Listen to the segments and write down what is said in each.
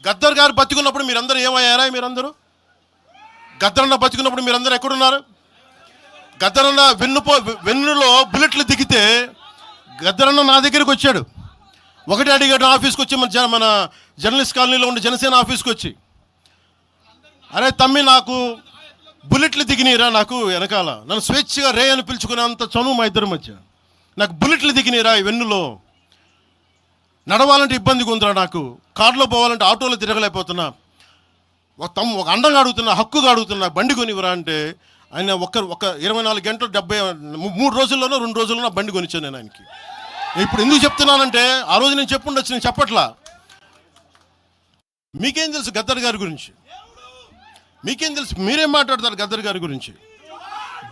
గద్దర్ గారు బతికున్నప్పుడు మీరందరూ ఏమయ్యారా? మీరందరూ గద్దరన్న బతికున్నప్పుడు మీరందరూ ఎక్కడున్నారు? గద్దరన్న వెన్నులో బుల్లెట్లు దిగితే గద్దరన్న నా దగ్గరికి వచ్చాడు. ఒకటి అడిగాడు ఆఫీస్కి వచ్చి, మన జర్నలిస్ట్ కాలనీలో ఉండే జనసేన ఆఫీస్కి వచ్చి, అరే తమ్మి నాకు బుల్లెట్లు దిగినీరా, నాకు వెనకాల నన్ను స్వేచ్ఛగా రే అని పిలుచుకునేంత చనువు మా ఇద్దరి మధ్య, నాకు బుల్లెట్లు దిగినీరా ఈ వెన్నులో, నడవాలంటే ఇబ్బందిగా ఉందిరా, నాకు కారులో పోవాలంటే ఆటోలో తిరగలేకపోతున్నా, ఒక అండంగా అడుగుతున్నా, హక్కుగా అడుగుతున్నా, బండి కొనివరా అంటే ఆయన ఒక 24 గంటలు 3 రోజుల్లోనో 2 రోజుల్లోనో బండి కొనిచ్చాను నేను ఆయనకి. ఇప్పుడు ఎందుకు చెప్తున్నానంటే ఆ రోజు నేను చెప్పుండొచ్చు, నేను చెప్పట్లా. మీకేం తెలుసు గద్దర్ గారి గురించి? మీకేం తెలుసు? మీరేం మాట్లాడతారు గద్దర్ గారి గురించి?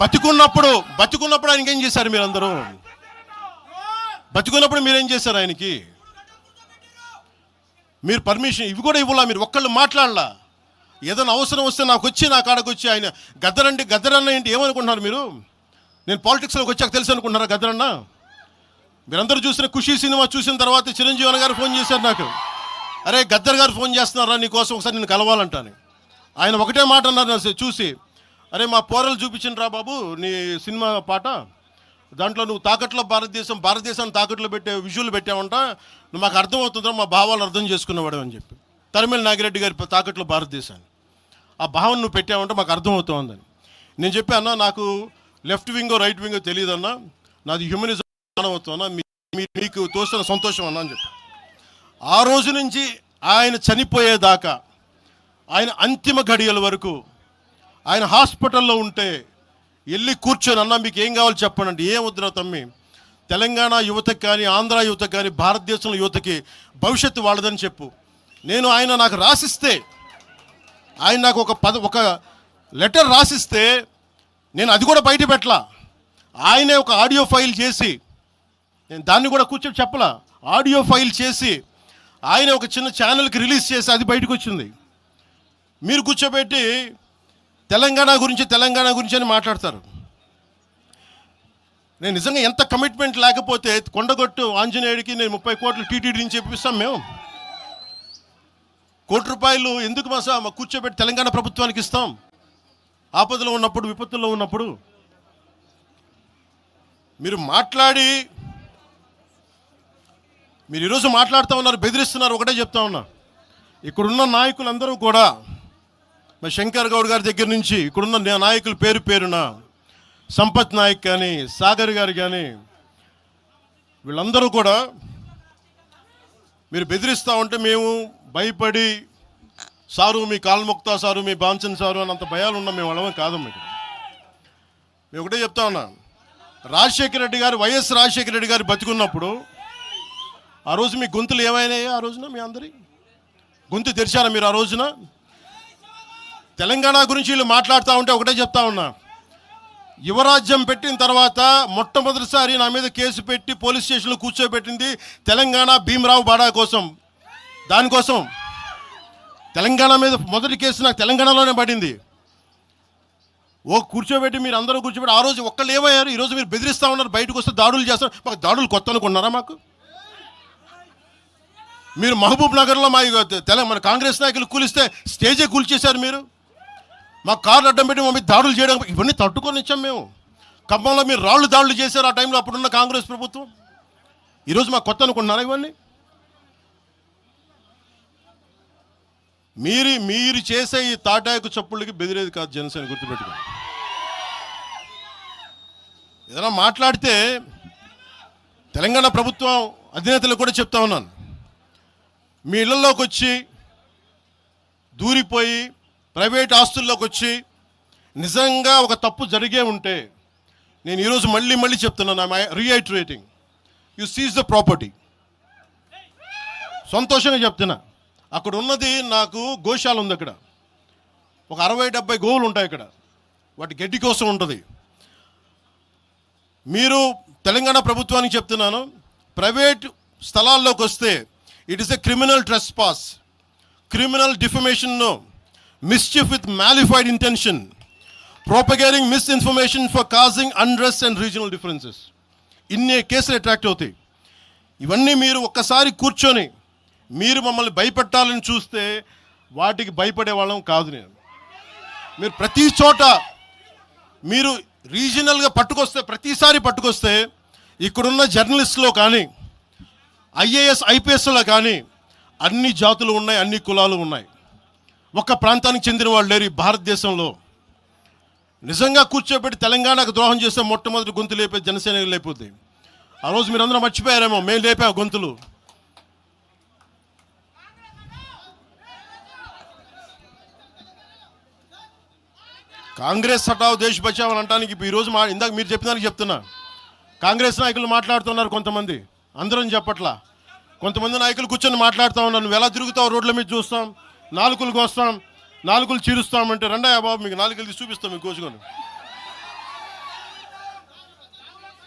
బతికున్నప్పుడు ఆయనకి ఏం చేశారు మీరందరూ? బతికున్నప్పుడు మీరేం చేశారు ఆయనకి? మీరు పర్మిషన్ ఇవి కూడా ఇవ్వాలా? మీరు ఒక్కళ్ళు మాట్లాడలా? ఏదైనా అవసరం వస్తే నాకు వచ్చి నా కాడకు వచ్చి ఆయన గద్దరన్న ఏంటి ఏమనుకుంటున్నారు మీరు? నేను పాలిటిక్స్లోకి వచ్చాక తెలుసు అనుకుంటున్నారా గద్దరన్న? మీరందరూ చూసిన ఖుషీ సినిమా చూసిన తర్వాత చిరంజీవి గారు ఫోన్ చేశారు నాకు, అరే గద్దర్ గారు ఫోన్ చేస్తున్నారా నీకోసం ఒకసారి నేను కలవాలంటాను. ఆయన ఒకటే మాట అన్నారు చూసి, అరే మా పోరలు చూపించిన రా బాబు నీ సినిమా పాట, దాంట్లో నువ్వు తాకట్లో భారతదేశాన్ని తాకట్లో పెట్టే విజువల్ పెట్టావంట, నువ్వు మాకు అర్థమవుతుందా, మా భావాలు అర్థం చేసుకునేవాడు అని చెప్పి. తరిమేల నాగిరెడ్డి గారి తాకట్లో భారతదేశాన్ని ఆ భావన నువ్వు పెట్టావంటే మాకు అర్థమవుతుందని నేను చెప్పాను. నాకు లెఫ్ట్ వింగో రైట్ వింగో తెలియదన్నా, నాది హ్యూమనిజం అన్నా, మీకు తోస్తున్న సంతోషం అన్నా అని చెప్పి. ఆ రోజు నుంచి ఆయన చనిపోయేదాకా, ఆయన అంతిమ ఘడియల వరకు ఆయన హాస్పిటల్లో ఉంటే వెళ్ళి కూర్చొని, అన్నా మీకు ఏం కావాలో చెప్పండి అంటే, ఏం వద్దురా తమ్మి, తెలంగాణ యువతకి కానీ ఆంధ్ర యువతకి కానీ భారతదేశంలో యువతకి భవిష్యత్తు వాళ్ళదని చెప్పు. ఆయన నాకు రాసిస్తే, ఆయన నాకు ఒక లెటర్ రాసిస్తే నేను అది కూడా బయట పెట్టలా. ఆయనే ఒక ఆడియో ఫైల్ చేసి, నేను దాన్ని కూడా కూర్చొని చెప్పలా, ఆడియో ఫైల్ చేసి ఆయన ఒక చిన్న ఛానల్కి రిలీజ్ చేసి అది బయటకు వచ్చింది. మీరు కూర్చోబెట్టి తెలంగాణ గురించి అని మాట్లాడతారు. నేను నిజంగా ఎంత కమిట్మెంట్ లేకపోతే కొండగొట్టు ఆంజనేయుడికి నేను 30 కోట్లు టీటీడీ నుంచి చెప్పిస్తాం. మేము ₹1 కోటి ఎందుకు మా కూర్చోబెట్టి తెలంగాణ ప్రభుత్వానికి ఇస్తాం? ఆపదలో ఉన్నప్పుడు, విపత్తుల్లో ఉన్నప్పుడు మీరు మాట్లాడి, మీరు ఈరోజు మాట్లాడుతూ ఉన్నారు, బెదిరిస్తున్నారు. ఒకటే చెప్తా ఉన్నా, ఇక్కడున్న నాయకులందరూ కూడా, మరి శంకర్ గౌడ్ గారి దగ్గర నుంచి ఇక్కడున్న నాయకులు పేరున సంపత్ నాయక్ కానీ, సాగర్ గారు కానీ, వీళ్ళందరూ కూడా మీరు బెదిరిస్తూ ఉంటే మేము భయపడి, సారు మీ కాల్ముక్తా సారు, మీ బాంచన్ సారు అన్నంత భయాలు ఉన్నాం. మేము వాళ్ళమే కాదు. మేము ఒకటే చెప్తా ఉన్నా, వైఎస్ రాజశేఖర రెడ్డి గారు బతికున్నప్పుడు ఆ రోజు మీ గొంతులు ఏమైనాయో? ఆ రోజున మీ అందరి గొంతు తెరిచారా మీరు? ఆ రోజున తెలంగాణ గురించి వీళ్ళు మాట్లాడుతూ ఉంటే ఒకటే చెప్తా ఉన్నా, యువరాజ్యం పెట్టిన తర్వాత మొట్టమొదటిసారి నా మీద కేసు పెట్టి పోలీస్ స్టేషన్లో కూర్చోబెట్టింది తెలంగాణ భీమరావు బాడా కోసం. దానికోసం తెలంగాణ మీద మొదటి కేసు నాకు తెలంగాణలోనే పడింది. కూర్చోబెట్టి మీరు అందరూ కూర్చోబెట్టి, ఆ రోజు ఒక్కళ్ళు ఏమయ్యారు? ఈరోజు మీరు బెదిరిస్తూ ఉన్నారు, బయటకు వస్తే దాడులు చేస్తారు. మాకు దాడులు కొత్త అనుకున్నారా? మాకు మీరు మహబూబ్ నగర్లో మన కాంగ్రెస్ నాయకులు కూలిస్తే స్టేజే కూల్చేశారు మీరు. మా కార్లు అడ్డం పెట్టి మా మీద దాడులు చేయడం, ఇవన్నీ తట్టుకొని ఇచ్చాం మేము. ఖమ్మంలో మీరు దాడులు చేశారు ఆ టైంలో, అప్పుడున్న కాంగ్రెస్ ప్రభుత్వం. ఈరోజు మాకు కొత్త అనుకుంటున్నారా ఇవన్నీ? మీరు చేసే ఈ తాటాకు చప్పుళ్ళకి బెదిరేది కాదు జనసేన, గుర్తుపెట్టుకో. ఏదైనా మాట్లాడితే తెలంగాణ ప్రభుత్వం అధినేతలు కూడా చెప్తా ఉన్నాను, మీ ఇళ్లలోకి వచ్చి దూరిపోయి ప్రైవేట్ ఆస్తుల్లోకి వచ్చి నిజంగా ఒక తప్పు జరిగే ఉంటే, నేను ఈరోజు మళ్ళీ చెప్తున్నాను, రీఐటరేటింగ్, యు సీజ్ ద ప్రాపర్టీ. సంతోషంగా చెప్తున్నా. అక్కడ ఉన్నది నాకు గోశాల ఉంది, అక్కడ ఒక 60-70 గోవులు ఉంటాయి అక్కడ, వాటి గడ్డి కోసం ఉంటుంది. మీరు తెలంగాణ ప్రభుత్వానికి చెప్తున్నాను, ప్రైవేట్ స్థలాల్లోకి వస్తే it is a criminal trespass, criminal defamation, mischief with mala fide intention, propagating misinformation for causing unrest and regional differences. ఇన్ని కేసులు అట్రాక్ట్ అవుతాయి. ఇవన్నీ మీరు ఒక్కసారి కూర్చొని మీరు మమ్మల్ని భయపెట్టాలని చూస్తే వాటికి భయపడే వాళ్ళం కాదు. నేను మీరు ప్రతి చోట మీరు రీజనల్గా ప్రతిసారి పట్టుకొస్తే ఇక్కడున్న జర్నలిస్టులో కానీ ఐఏఎస్ ఐపీఎస్లో కానీ అన్ని జాతులు ఉన్నాయి, అన్ని కులాలు ఉన్నాయి. ఒక్క ప్రాంతానికి చెందిన వాళ్ళు లేరు ఈ భారతదేశంలో. నిజంగా కూర్చోబెట్టి తెలంగాణకు ద్రోహం చేస్తే మొట్టమొదటి గొంతు లేపే జనసేన లేకపోతే. ఆ రోజు మీరందరూ మర్చిపోయారేమో, మేము లేపాము గొంతులు. కాంగ్రెస్ హటావ్ దేశ్ బచావ్ అని అంటానికి ఈరోజు ఇందాక మీరు చెప్పినానికి చెప్తున్నా. కాంగ్రెస్ నాయకులు మాట్లాడుతున్నారు కొంతమంది, అందరం చెప్పట్లా. కొంతమంది నాయకులు కూర్చొని మాట్లాడుతూ ఉన్నారు, నువ్వు ఎలా తిరుగుతావు, రోడ్ల మీద చూస్తాం, నాలుకలు కోస్తాం, నాలుకలు చీరుస్తామంటే రండా బాబు మీకు నాలుకలు తీసి చూపిస్తాం మీకు కోసుకొని.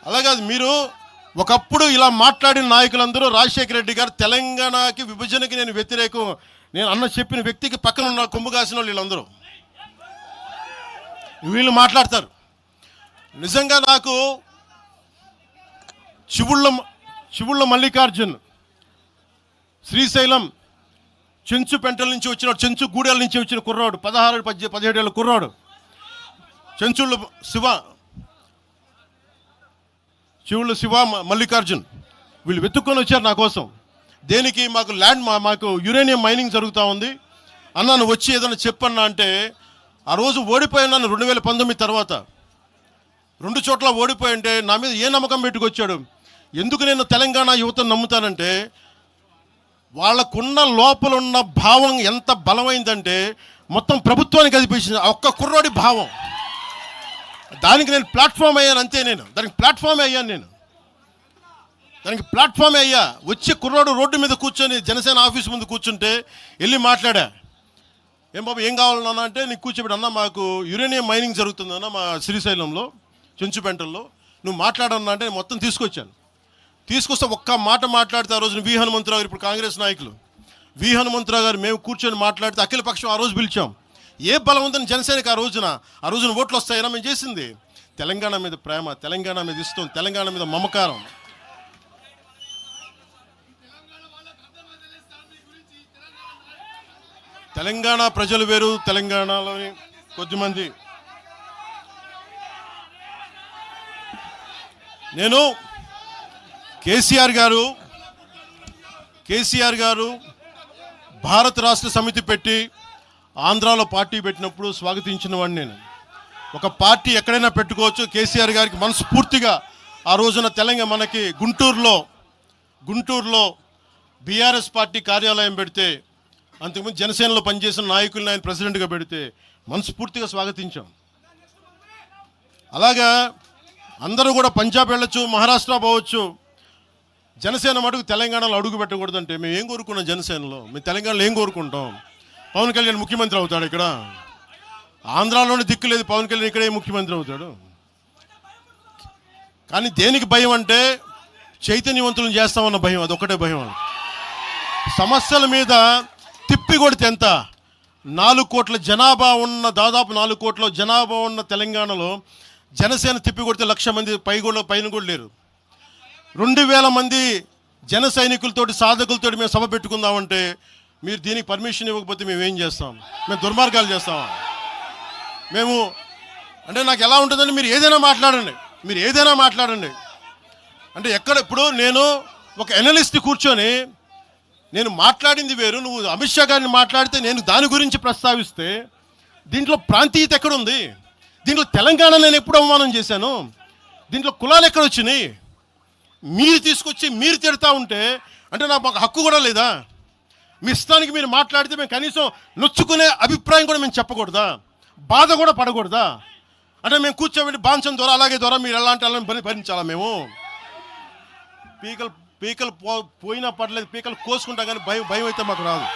అలాగే మీరు ఒకప్పుడు ఇలా మాట్లాడిన నాయకులందరూ రాజశేఖర రెడ్డి గారు తెలంగాణకి విభజనకి నేను వ్యతిరేకం నేను అన్న చెప్పిన వ్యక్తికి పక్కన ఉన్న కొమ్ము కాసిన వాళ్ళు వీళ్ళందరూ మాట్లాడతారు. నిజంగా నాకు చివుళ్ళ మల్లికార్జున్ శ్రీశైలం చెంచుపెంటల నుంచి వచ్చిన చెంచు గూడెల నుంచి వచ్చిన కుర్రాడు, 16-17 ఏళ్ళ కుర్రాడు, చివుళ్ళ శివ మల్లికార్జున్ వీళ్ళు వెతుక్కొని వచ్చారు నా కోసం. దేనికి? మాకు యురేనియం మైనింగ్ జరుగుతూ ఉంది అన్న, నువ్వు వచ్చి ఏదైనా చెప్పన్నా అంటే, ఆ రోజు ఓడిపోయినాను 2019 తర్వాత 2 చోట్ల ఓడిపోయి అంటే నా మీద ఏ నమ్మకం పెట్టుకొచ్చాడు. ఎందుకు నేను తెలంగాణ యువతను నమ్ముతానంటే, వాళ్ళకున్న లోపల ఉన్న భావం ఎంత బలమైందంటే మొత్తం ప్రభుత్వానికి కదిపించింది ఒక్క కుర్రోడి భావం. దానికి నేను ప్లాట్ఫామ్ అయ్యాను అంతే. దానికి ప్లాట్ఫామే అయ్యా. వచ్చి కుర్రోడు రోడ్డు మీద కూర్చొని జనసేన ఆఫీస్ ముందు కూర్చుంటే వెళ్ళి మాట్లాడా, ఏం బాబు ఏం కావాలన్నా అంటే, నీకు కూర్చోబెట్టి అన్న మాకు యురేనియం మైనింగ్ జరుగుతుందన్న మా శ్రీశైలంలో చెంచుపెంటల్లో, నువ్వు మాట్లాడన్నా అంటే మొత్తం తీసుకొస్తే ఒక్క మాట మాట్లాడితే ఆ రోజున వి హనుమంతరావు గారు, ఇప్పుడు కాంగ్రెస్ నాయకులు వి హనుమంతరావు గారు, మేము కూర్చొని మాట్లాడితే అఖిలపక్షం ఆ రోజు పిలిచాం. ఏ బలం ఉందని జనసేనకి ఆ రోజున ఓట్లు వస్తాయన్నా మేము చేసింది తెలంగాణ మీద ప్రేమ, తెలంగాణ మీద ఇష్టం, తెలంగాణ మీద మమకారం. తెలంగాణ ప్రజలు వేరు, తెలంగాణలోని కొద్దిమంది. నేను కేసీఆర్ గారు భారత రాష్ట్ర సమితి పెట్టి ఆంధ్రాలో పార్టీ పెట్టినప్పుడు స్వాగతించిన వాడిని నేను. ఒక పార్టీ ఎక్కడైనా పెట్టుకోవచ్చు. కేసీఆర్ గారికి మనస్ఫూర్తిగా ఆ రోజున మనకి గుంటూరులో బీఆర్ఎస్ పార్టీ కార్యాలయం పెడితే, అంతకుముందు జనసేనలో పనిచేసిన నాయకులను ఆయన ప్రెసిడెంట్గా పెడితే మనస్ఫూర్తిగా స్వాగతించాం. అలాగా అందరూ కూడా పంజాబ్ వెళ్ళొచ్చు, మహారాష్ట్ర పోవచ్చు, జనసేన మటుకు తెలంగాణలో అడుగు పెట్టకూడదంటే మేము ఏం కోరుకున్నాం? జనసేనలో మేము తెలంగాణలో ఏం కోరుకుంటాం? పవన్ కళ్యాణ్ ముఖ్యమంత్రి అవుతాడు ఇక్కడ. ఆంధ్రాలోనే దిక్కు లేదు, పవన్ కళ్యాణ్ ఇక్కడే ముఖ్యమంత్రి అవుతాడు. కానీ దేనికి భయం అంటే, చైతన్యవంతులను చేస్తామన్న భయం, అదొక్కటే భయం. సమస్యల మీద తిప్పి కొడితే ఎంత? 4 కోట్ల జనాభా ఉన్న, దాదాపు 4 కోట్ల జనాభా ఉన్న తెలంగాణలో జనసేన తిప్పి కొడితే 1,00,000 మంది పైన కూడా లేరు. 2,000 మంది జన సైనికులతోటి, సాధకులతోటి మేము సభ పెట్టుకుందామంటే మీరు దీనికి పర్మిషన్ ఇవ్వకపోతే మేము ఏం చేస్తాం? మేము దుర్మార్గాలు చేస్తామా? మేము అంటే నాకు ఎలా ఉంటుందంటే, మీరు ఏదైనా మాట్లాడండి. అంటే ఇప్పుడు నేను ఒక ఎనలిస్ట్ కూర్చొని నేను మాట్లాడింది వేరు, నువ్వు అమిత్ షా గారిని మాట్లాడితే నేను దాని గురించి ప్రస్తావిస్తే దీంట్లో ప్రాంతీయత ఎక్కడుంది? దీంట్లో తెలంగాణ నేను ఎప్పుడు అవమానం చేశాను? దీంట్లో కులాలు ఎక్కడొచ్చినాయి? మీరు తీసుకొచ్చి మీరు తిడతా ఉంటే అంటే మాకు హక్కు కూడా లేదా? మీ ఇష్టానికి మీరు మాట్లాడితే మేము కనీసం నొచ్చుకునే అభిప్రాయం కూడా మేము చెప్పకూడదా? బాధ కూడా పడకూడదా? అంటే మేము కూర్చోబెట్టి బాంచం ద్వారా అలాగే ద్వారా మీరు ఎలాంటి వాళ్ళని భరించాలా? మేము పీకలు పోయినా పర్లేదు, పీకలు కోసుకుంటాం, కానీ భయం అయితే మాకు రాదు.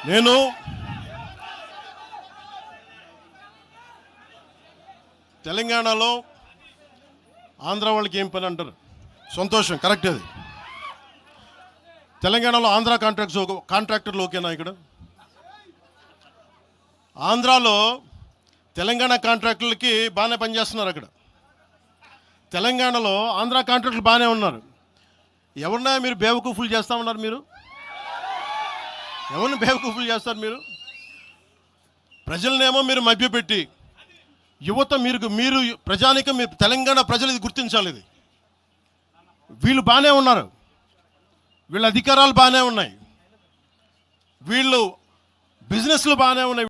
నేను తెలంగాణలో ఆంధ్ర వాళ్ళకి ఏం పని అంటారు, సంతోషం, కరెక్ట్ అది. తెలంగాణలో ఆంధ్ర కాంట్రాక్టర్లు ఓకేనా? ఇక్కడ ఆంధ్రాలో తెలంగాణ కాంట్రాక్టర్లకి బాగానే పనిచేస్తున్నారు. అక్కడ తెలంగాణలో ఆంధ్ర కాంట్రాక్టర్లు బాగానే ఉన్నారు. ఎవరినా మీరు బేవకూఫులు చేస్తామన్నారు? మీరు ఎవరిని బేవకూఫులు చేస్తారు? మీరు ప్రజలనేమో మీరు మభ్యపెట్టి, యువత మీరు ప్రజానికం, మీరు తెలంగాణ ప్రజలు ఇది గుర్తించాలి. ఇది వీళ్ళు బాగానే ఉన్నారు, వీళ్ళ అధికారాలు బాగానే ఉన్నాయి, వీళ్ళు బిజినెస్లు బాగానే ఉన్నాయి.